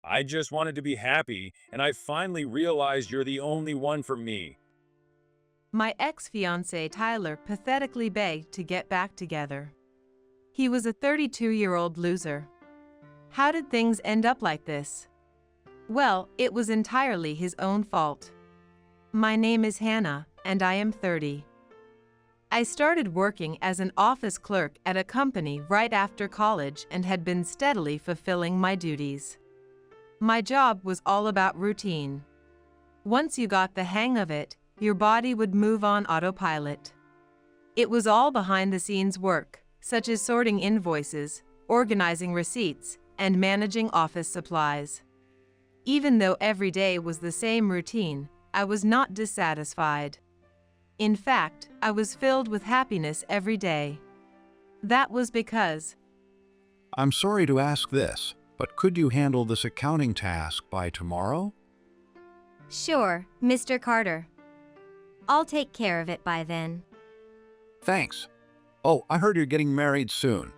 I just wanted to be happy, and I finally realized you're the only one for me. My ex-fiancé Tyler pathetically begged to get back together. He was a 32-year-old loser. How did things end up like this? Well, it was entirely his own fault. My name is Hannah, and I am 30. I started working as an office clerk at a company right after college and had been steadily fulfilling my duties. My job was all about routine. Once you got the hang of it, your body would move on autopilot. It was all behind-the-scenes work, such as sorting invoices, organizing receipts, and managing office supplies. Even though every day was the same routine, I was not dissatisfied. In fact, I was filled with happiness every day. That was because I'm sorry to ask this, but could you handle this accounting task by tomorrow? Sure, Mr. Carter. I'll take care of it by then. Thanks. Oh, I heard you're getting married soon.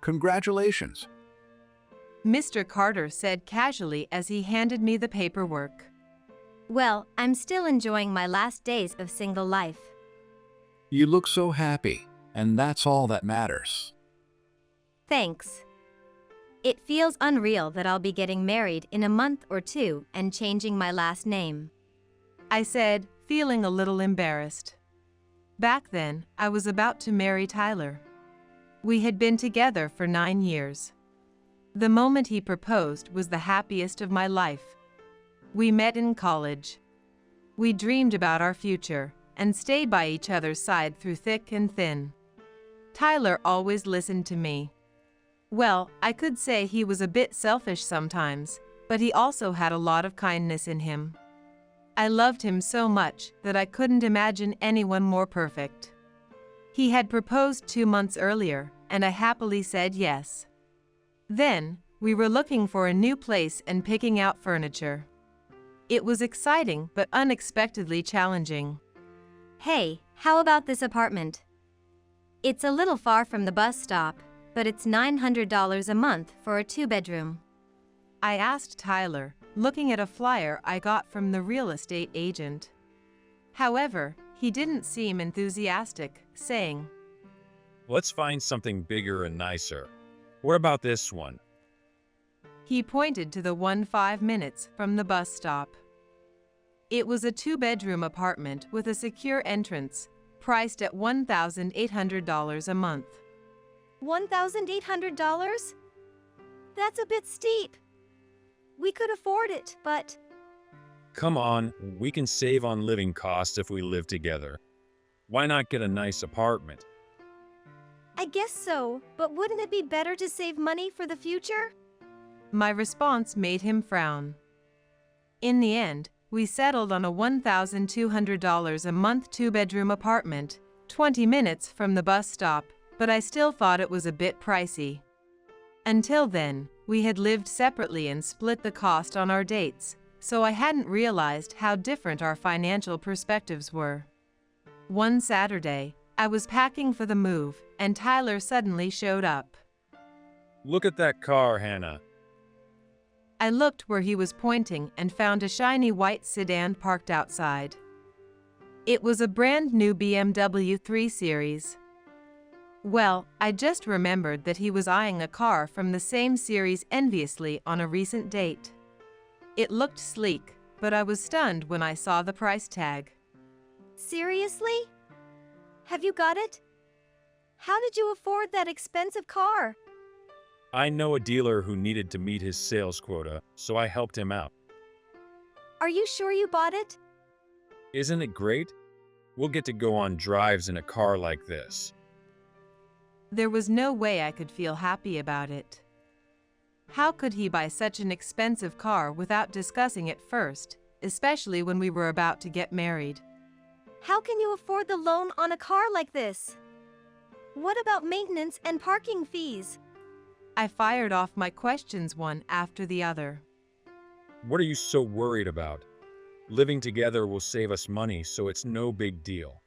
Congratulations. Mr. Carter said casually as he handed me the paperwork. Well, I'm still enjoying my last days of single life. You look so happy, and that's all that matters. Thanks. It feels unreal that I'll be getting married in a month or two and changing my last name. I said, feeling a little embarrassed. Back then, I was about to marry Tyler. We had been together for 9 years. The moment he proposed was the happiest of my life. We met in college. We dreamed about our future and stayed by each other's side through thick and thin. Tyler always listened to me. Well, I could say he was a bit selfish sometimes, but he also had a lot of kindness in him. I loved him so much that I couldn't imagine anyone more perfect. He had proposed 2 months earlier, and I happily said yes. Then, we were looking for a new place and picking out furniture. It was exciting but unexpectedly challenging. Hey, how about this apartment? It's a little far from the bus stop, but it's $900 a month for a 2-bedroom. I asked Tyler, looking at a flyer I got from the real estate agent. However, he didn't seem enthusiastic, saying, Let's find something bigger and nicer. What about this one? He pointed to the one 5 minutes from the bus stop. It was a 2-bedroom apartment with a secure entrance, priced at $1,800 a month. $1,800? That's a bit steep. We could afford it, but Come on, we can save on living costs if we live together. Why not get a nice apartment? I guess so, but wouldn't it be better to save money for the future? My response made him frown. In the end, we settled on a $1,200 a month 2-bedroom apartment, 20 minutes from the bus stop, but I still thought it was a bit pricey. Until then, we had lived separately and split the cost on our dates, so I hadn't realized how different our financial perspectives were. One Saturday, I was packing for the move, and Tyler suddenly showed up. Look at that car, Hannah. I looked where he was pointing and found a shiny white sedan parked outside. It was a brand new BMW 3 Series. Well, I just remembered that he was eyeing a car from the same series enviously on a recent date. It looked sleek, but I was stunned when I saw the price tag. Seriously? Have you got it? How did you afford that expensive car? I know a dealer who needed to meet his sales quota, so I helped him out. Are you sure you bought it? Isn't it great? We'll get to go on drives in a car like this. There was no way I could feel happy about it. How could he buy such an expensive car without discussing it first, especially when we were about to get married? How can you afford the loan on a car like this? What about maintenance and parking fees? I fired off my questions one after the other. What are you so worried about? Living together will save us money, so it's no big deal.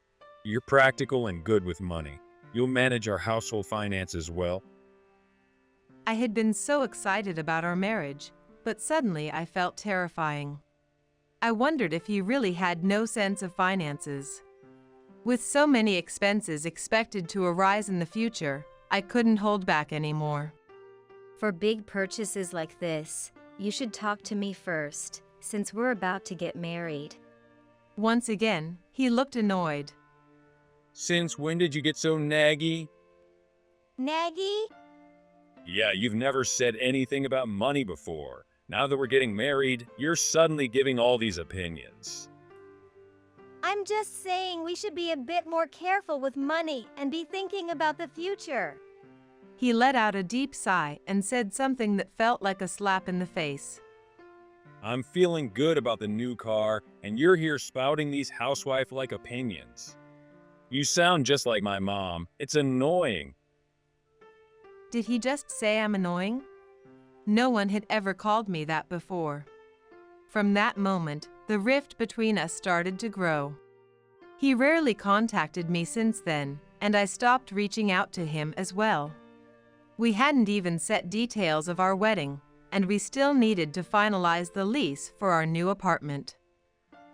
You're practical and good with money. You'll manage our household finances well. I had been so excited about our marriage, but suddenly I felt terrifying. I wondered if he really had no sense of finances. With so many expenses expected to arise in the future, I couldn't hold back anymore. For big purchases like this, you should talk to me first, since we're about to get married. Once again, he looked annoyed. Since when did you get so naggy? Naggy? Yeah, you've never said anything about money before. Now that we're getting married, you're suddenly giving all these opinions. I'm just saying we should be a bit more careful with money and be thinking about the future. He let out a deep sigh and said something that felt like a slap in the face. I'm feeling good about the new car, and you're here spouting these housewife-like opinions. You sound just like my mom. It's annoying. Did he just say I'm annoying? No one had ever called me that before. From that moment, the rift between us started to grow. He rarely contacted me since then, and I stopped reaching out to him as well. We hadn't even set details of our wedding, and we still needed to finalize the lease for our new apartment.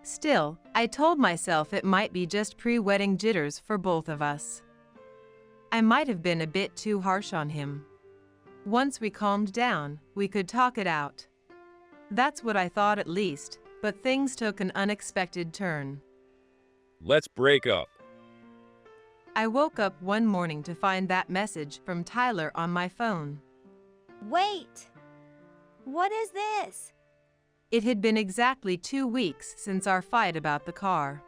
Still, I told myself it might be just pre-wedding jitters for both of us. I might have been a bit too harsh on him. Once we calmed down, we could talk it out. That's what I thought at least, but things took an unexpected turn. Let's break up. I woke up one morning to find that message from Tyler on my phone. Wait! What is this? It had been exactly 2 weeks since our fight about the car.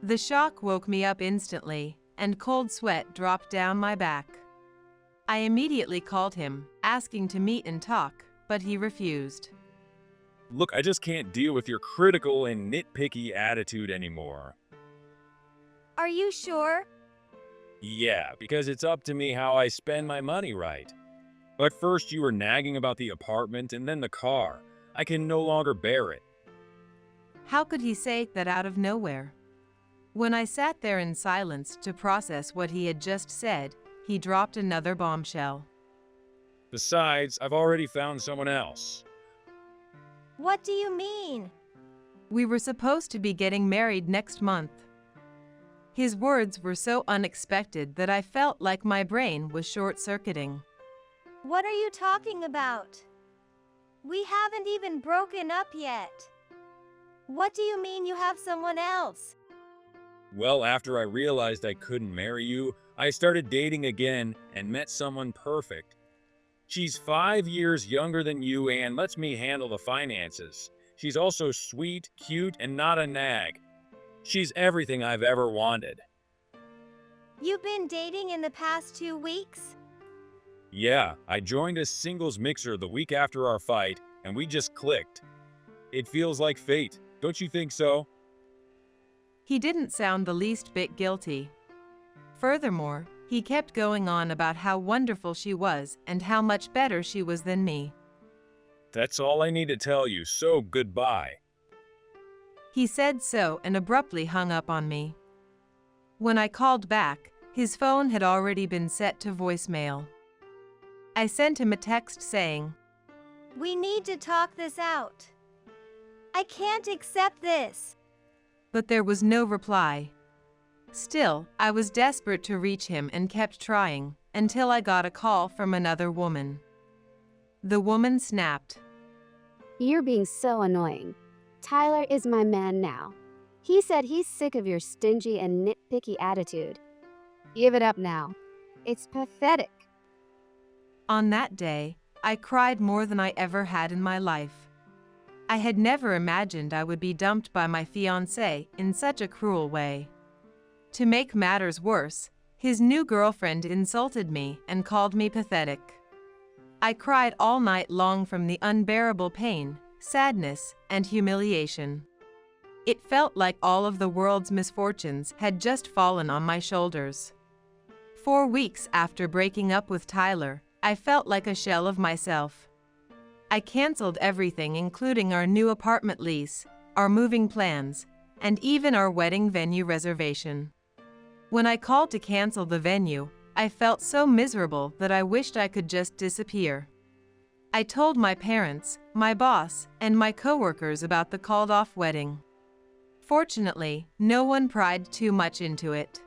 The shock woke me up instantly, and cold sweat dropped down my back. I immediately called him, asking to meet and talk, but he refused. Look, I just can't deal with your critical and nitpicky attitude anymore. Are you sure? Yeah, because it's up to me how I spend my money right. But first you were nagging about the apartment and then the car. I can no longer bear it. How could he say that out of nowhere? When I sat there in silence to process what he had just said, he dropped another bombshell. Besides, I've already found someone else. What do you mean? We were supposed to be getting married next month. His words were so unexpected that I felt like my brain was short-circuiting. What are you talking about? We haven't even broken up yet. What do you mean you have someone else? Well, after I realized I couldn't marry you, I started dating again and met someone perfect. She's 5 years younger than you and lets me handle the finances. She's also sweet, cute, and not a nag. She's everything I've ever wanted. You've been dating in the past 2 weeks? Yeah, I joined a singles mixer the week after our fight, and we just clicked. It feels like fate, don't you think so? He didn't sound the least bit guilty. Furthermore, he kept going on about how wonderful she was and how much better she was than me. That's all I need to tell you, so goodbye. He said so and abruptly hung up on me. When I called back, his phone had already been set to voicemail. I sent him a text saying, We need to talk this out. I can't accept this. But there was no reply. Still, I was desperate to reach him and kept trying, until I got a call from another woman. The woman snapped. You're being so annoying. Tyler is my man now. He said he's sick of your stingy and nitpicky attitude. Give it up now. It's pathetic. On that day, I cried more than I ever had in my life. I had never imagined I would be dumped by my fiancé in such a cruel way. To make matters worse, his new girlfriend insulted me and called me pathetic. I cried all night long from the unbearable pain, sadness, and humiliation. It felt like all of the world's misfortunes had just fallen on my shoulders. 4 weeks after breaking up with Tyler, I felt like a shell of myself. I canceled everything, including our new apartment lease, our moving plans, and even our wedding venue reservation. When I called to cancel the venue, I felt so miserable that I wished I could just disappear. I told my parents, my boss, and my coworkers about the called-off wedding. Fortunately, no one pried too much into it.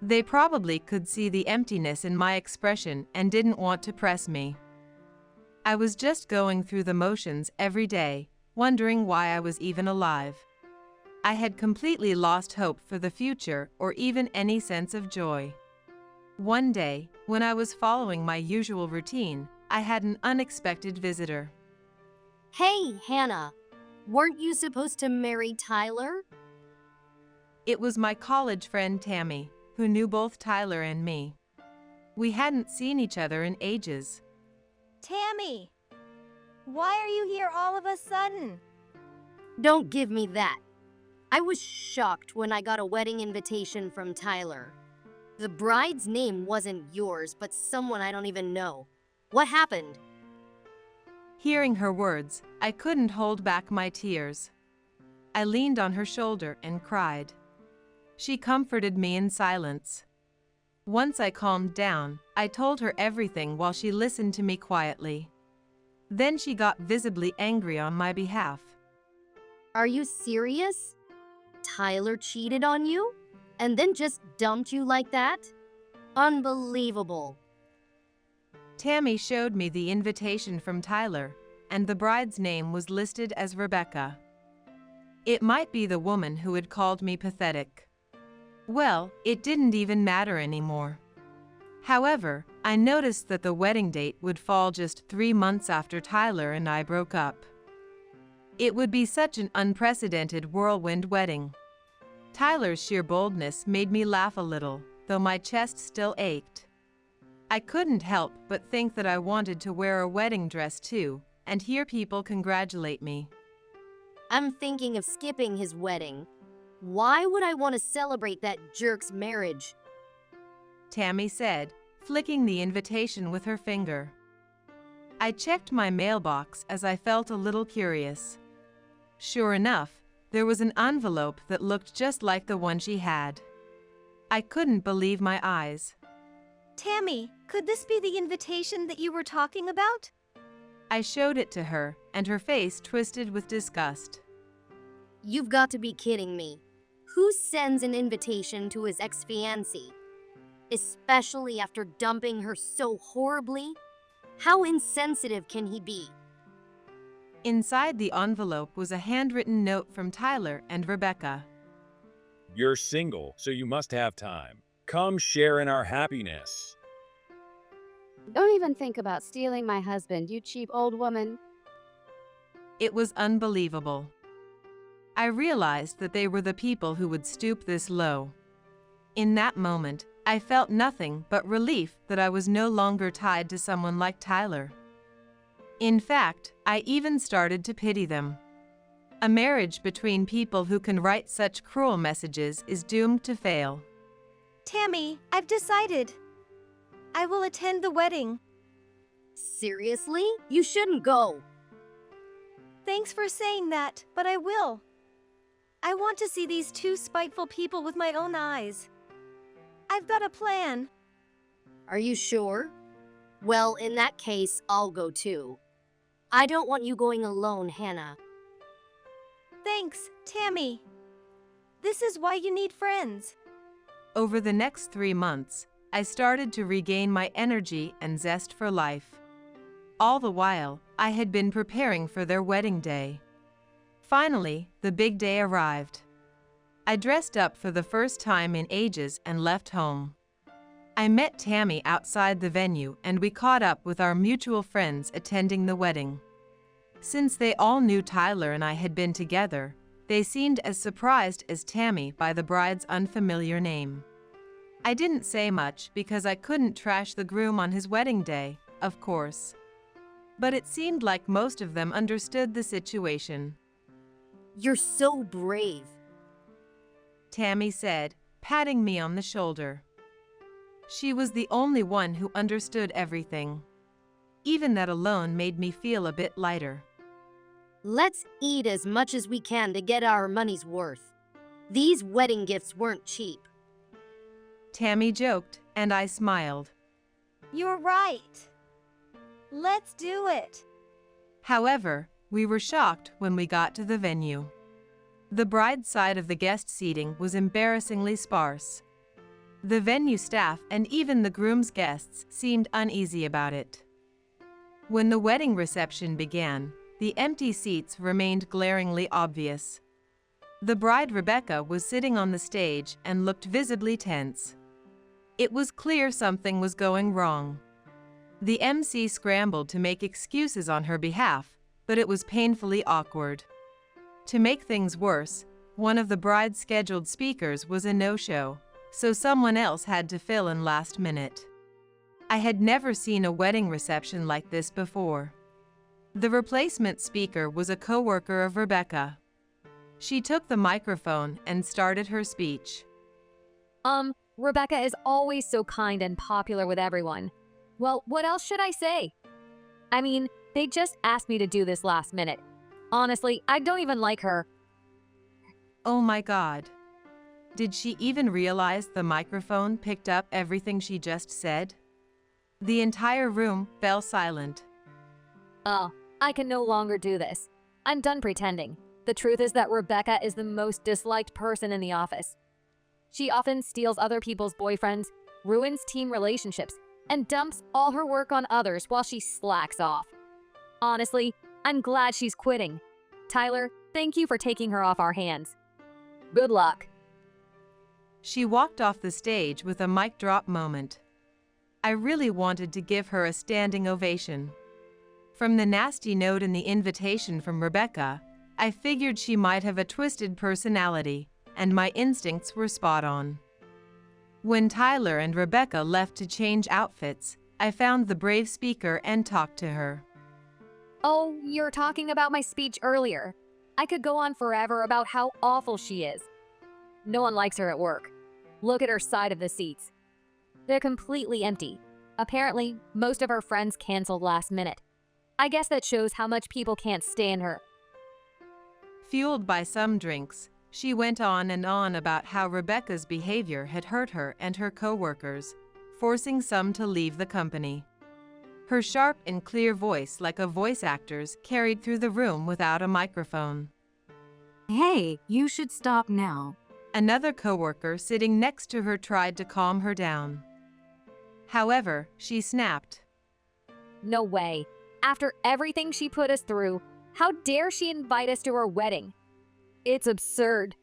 They probably could see the emptiness in my expression and didn't want to press me. I was just going through the motions every day, wondering why I was even alive. I had completely lost hope for the future or even any sense of joy. One day, when I was following my usual routine, I had an unexpected visitor. Hey, Hannah, weren't you supposed to marry Tyler? It was my college friend Tammy, who knew both Tyler and me. We hadn't seen each other in ages. Tammy, why are you here all of a sudden? Don't give me that. I was shocked when I got a wedding invitation from Tyler. The bride's name wasn't yours, but someone I don't even know. What happened? Hearing her words, I couldn't hold back my tears. I leaned on her shoulder and cried. She comforted me in silence. Once I calmed down, I told her everything while she listened to me quietly. Then she got visibly angry on my behalf. Are you serious? Tyler cheated on you? And then just dumped you like that? Unbelievable. Tammy showed me the invitation from Tyler, and the bride's name was listed as Rebecca. It might be the woman who had called me pathetic. Well, it didn't even matter anymore. However, I noticed that the wedding date would fall just 3 months after Tyler and I broke up. It would be such an unprecedented whirlwind wedding. Tyler's sheer boldness made me laugh a little, though my chest still ached. I couldn't help but think that I wanted to wear a wedding dress too, and hear people congratulate me. I'm thinking of skipping his wedding. Why would I want to celebrate that jerk's marriage? Tammy said, flicking the invitation with her finger. I checked my mailbox as I felt a little curious. Sure enough, there was an envelope that looked just like the one she had. I couldn't believe my eyes. Tammy, could this be the invitation that you were talking about? I showed it to her, and her face twisted with disgust. You've got to be kidding me. Who sends an invitation to his ex-fiancée? Especially after dumping her so horribly? How insensitive can he be? Inside the envelope was a handwritten note from Tyler and Rebecca. You're single, so you must have time. Come share in our happiness. Don't even think about stealing my husband, you cheap old woman. It was unbelievable. I realized that they were the people who would stoop this low. In that moment, I felt nothing but relief that I was no longer tied to someone like Tyler. In fact, I even started to pity them. A marriage between people who can write such cruel messages is doomed to fail. Tammy, I've decided. I will attend the wedding. Seriously? You shouldn't go. Thanks for saying that, but I will. I want to see these two spiteful people with my own eyes. I've got a plan. Are you sure? Well, in that case, I'll go too. I don't want you going alone, Hannah. Thanks, Tammy. This is why you need friends. Over the next 3 months, I started to regain my energy and zest for life. All the while, I had been preparing for their wedding day. Finally, the big day arrived. I dressed up for the first time in ages and left home. I met Tammy outside the venue and we caught up with our mutual friends attending the wedding. Since they all knew Tyler and I had been together, they seemed as surprised as Tammy by the bride's unfamiliar name. I didn't say much because I couldn't trash the groom on his wedding day, of course. But it seemed like most of them understood the situation. You're so brave. Tammy said, patting me on the shoulder. She was the only one who understood everything. Even that alone made me feel a bit lighter. Let's eat as much as we can to get our money's worth. These wedding gifts weren't cheap. Tammy joked, and I smiled. You're right. Let's do it. However, we were shocked when we got to the venue. The bride's side of the guest seating was embarrassingly sparse. The venue staff and even the groom's guests seemed uneasy about it. When the wedding reception began, the empty seats remained glaringly obvious. The bride Rebecca was sitting on the stage and looked visibly tense. It was clear something was going wrong. The MC scrambled to make excuses on her behalf, but it was painfully awkward. To make things worse, one of the bride's scheduled speakers was a no-show, so someone else had to fill in last minute. I had never seen a wedding reception like this before. The replacement speaker was a coworker of Rebecca. She took the microphone and started her speech. Rebecca is always so kind and popular with everyone. Well, what else should I say? I mean, they just asked me to do this last minute. Honestly, I don't even like her. Oh my God. Did she even realize the microphone picked up everything she just said? The entire room fell silent. Oh, I can no longer do this. I'm done pretending. The truth is that Rebecca is the most disliked person in the office. She often steals other people's boyfriends, ruins team relationships, and dumps all her work on others while she slacks off. Honestly, I'm glad she's quitting. Tyler, thank you for taking her off our hands. Good luck. She walked off the stage with a mic drop moment. I really wanted to give her a standing ovation. From the nasty note in the invitation from Rebecca, I figured she might have a twisted personality, and my instincts were spot on. When Tyler and Rebecca left to change outfits, I found the brave speaker and talked to her. Oh, you're talking about my speech earlier. I could go on forever about how awful she is. No one likes her at work. Look at her side of the seats. They're completely empty. Apparently, most of her friends canceled last minute. I guess that shows how much people can't stand her. Fueled by some drinks, she went on and on about how Rebecca's behavior had hurt her and her coworkers, forcing some to leave the company. Her sharp and clear voice, like a voice actor's, carried through the room without a microphone. Hey, you should stop now. Another coworker sitting next to her tried to calm her down. However, she snapped. No way. After everything she put us through, how dare she invite us to her wedding? It's absurd.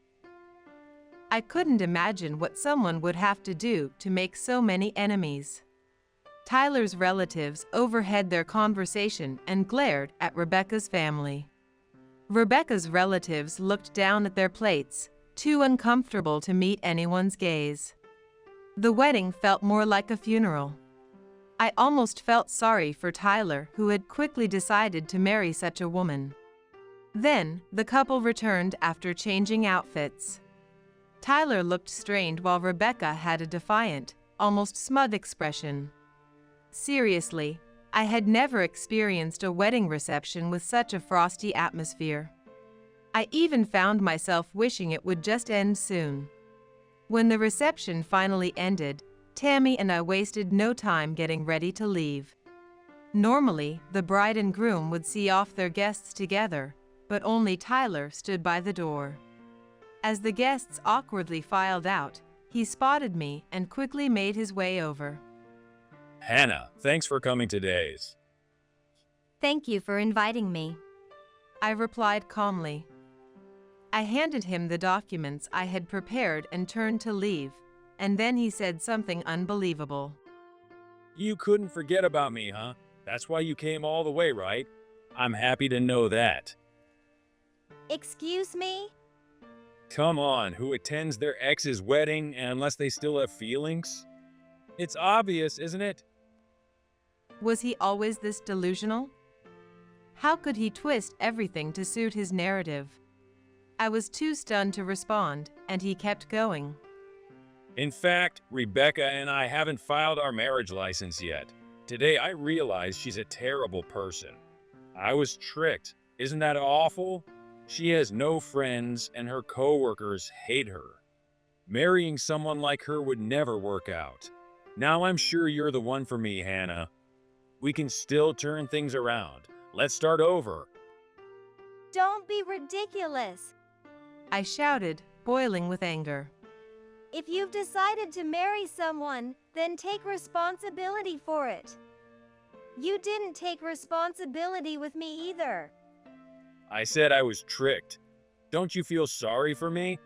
I couldn't imagine what someone would have to do to make so many enemies. Tyler's relatives overheard their conversation and glared at Rebecca's family. Rebecca's relatives looked down at their plates, too uncomfortable to meet anyone's gaze. The wedding felt more like a funeral. I almost felt sorry for Tyler, who had quickly decided to marry such a woman. Then, the couple returned after changing outfits. Tyler looked strained while Rebecca had a defiant, almost smug expression. Seriously, I had never experienced a wedding reception with such a frosty atmosphere. I even found myself wishing it would just end soon. When the reception finally ended, Tammy and I wasted no time getting ready to leave. Normally, the bride and groom would see off their guests together, but only Tyler stood by the door. As the guests awkwardly filed out, he spotted me and quickly made his way over. Hannah, thanks for coming today. Thank you for inviting me. I replied calmly. I handed him the documents I had prepared and turned to leave, and then he said something unbelievable. You couldn't forget about me, huh? That's why you came all the way, right? I'm happy to know that. Excuse me? Come on, who attends their ex's wedding unless they still have feelings? It's obvious, isn't it? Was he always this delusional? How could he twist everything to suit his narrative? I was too stunned to respond, and he kept going. In fact, Rebecca and I haven't filed our marriage license yet. Today I realized she's a terrible person. I was tricked. Isn't that awful? She has no friends, and her coworkers hate her. Marrying someone like her would never work out. Now I'm sure you're the one for me, Hannah. We can still turn things around. Let's start over. Don't be ridiculous. I shouted, boiling with anger. If you've decided to marry someone, then take responsibility for it. You didn't take responsibility with me either. I said I was tricked. Don't you feel sorry for me?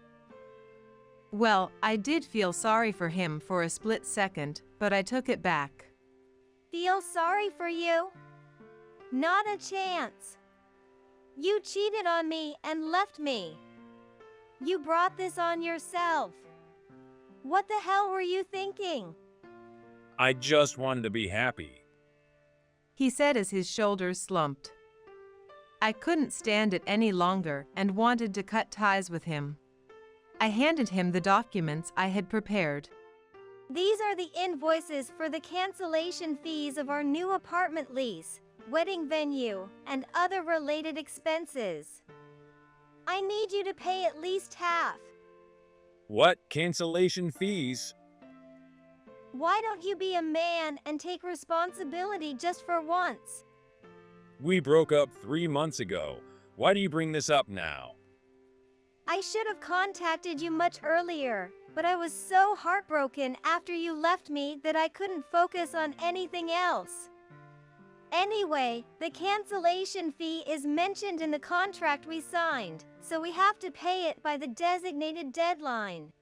Well, I did feel sorry for him for a split second, but I took it back. Feel sorry for you? Not a chance. You cheated on me and left me. You brought this on yourself. What the hell were you thinking? I just wanted to be happy. He said as his shoulders slumped. I couldn't stand it any longer and wanted to cut ties with him. I handed him the documents I had prepared. These are the invoices for the cancellation fees of our new apartment lease, wedding venue, and other related expenses. I need you to pay at least half. What? Cancellation fees? Why don't you be a man and take responsibility just for once? We broke up 3 months ago. Why do you bring this up now? I should have contacted you much earlier, but I was so heartbroken after you left me that I couldn't focus on anything else. Anyway, the cancellation fee is mentioned in the contract we signed, so we have to pay it by the designated deadline.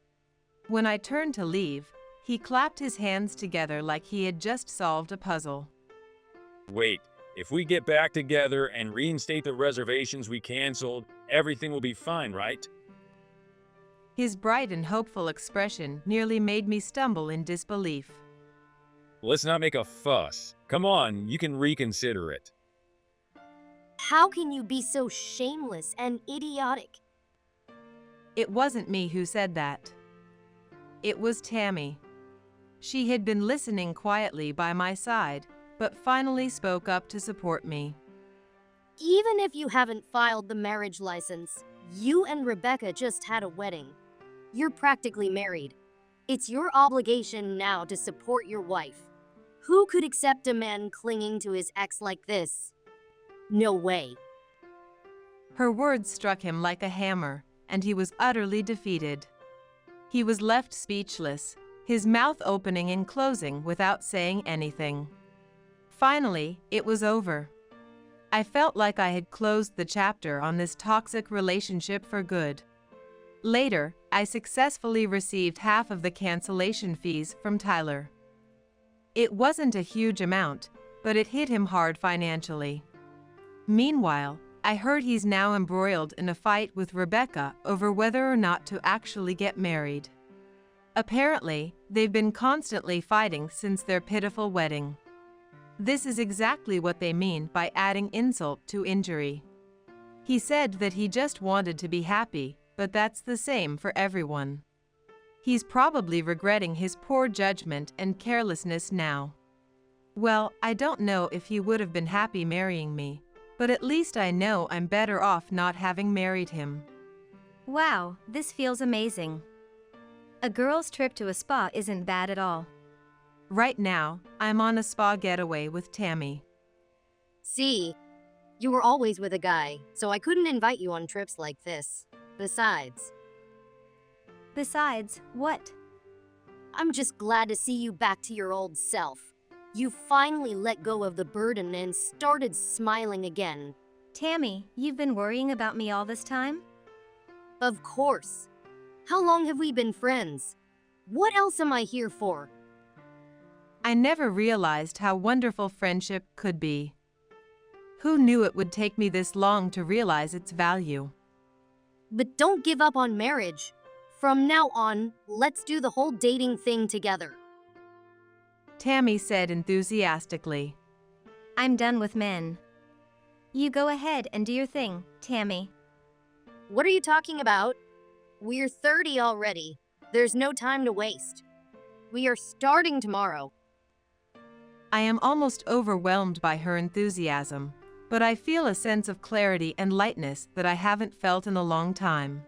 When I turned to leave, he clapped his hands together like he had just solved a puzzle. Wait, if we get back together and reinstate the reservations we canceled, everything will be fine, right? His bright and hopeful expression nearly made me stumble in disbelief. Let's not make a fuss. Come on, you can reconsider it. How can you be so shameless and idiotic? It wasn't me who said that. It was Tammy. She had been listening quietly by my side, but finally spoke up to support me. Even if you haven't filed the marriage license, you and Rebecca just had a wedding. You're practically married. It's your obligation now to support your wife. Who could accept a man clinging to his ex like this? No way. Her words struck him like a hammer, and he was utterly defeated. He was left speechless, his mouth opening and closing without saying anything. Finally, it was over. I felt like I had closed the chapter on this toxic relationship for good. Later, I successfully received half of the cancellation fees from Tyler. It wasn't a huge amount, but it hit him hard financially. Meanwhile, I heard he's now embroiled in a fight with Rebecca over whether or not to actually get married. Apparently, they've been constantly fighting since their pitiful wedding. This is exactly what they mean by adding insult to injury. He said that he just wanted to be happy, but that's the same for everyone. He's probably regretting his poor judgment and carelessness now. Well, I don't know if he would have been happy marrying me, but at least I know I'm better off not having married him. Wow, this feels amazing. A girl's trip to a spa isn't bad at all. Right now, I'm on a spa getaway with Tammy. See, you were always with a guy, so I couldn't invite you on trips like this. Besides, what? I'm just glad to see you back to your old self. You finally let go of the burden and started smiling again. Tammy, you've been worrying about me all this time? Of course. How long have we been friends? What else am I here for? I never realized how wonderful friendship could be. Who knew it would take me this long to realize its value? But don't give up on marriage. From now on, let's do the whole dating thing together. Tammy said enthusiastically. I'm done with men. You go ahead and do your thing, Tammy. What are you talking about? We're 30 already. There's no time to waste. We are starting tomorrow. I am almost overwhelmed by her enthusiasm, but I feel a sense of clarity and lightness that I haven't felt in a long time.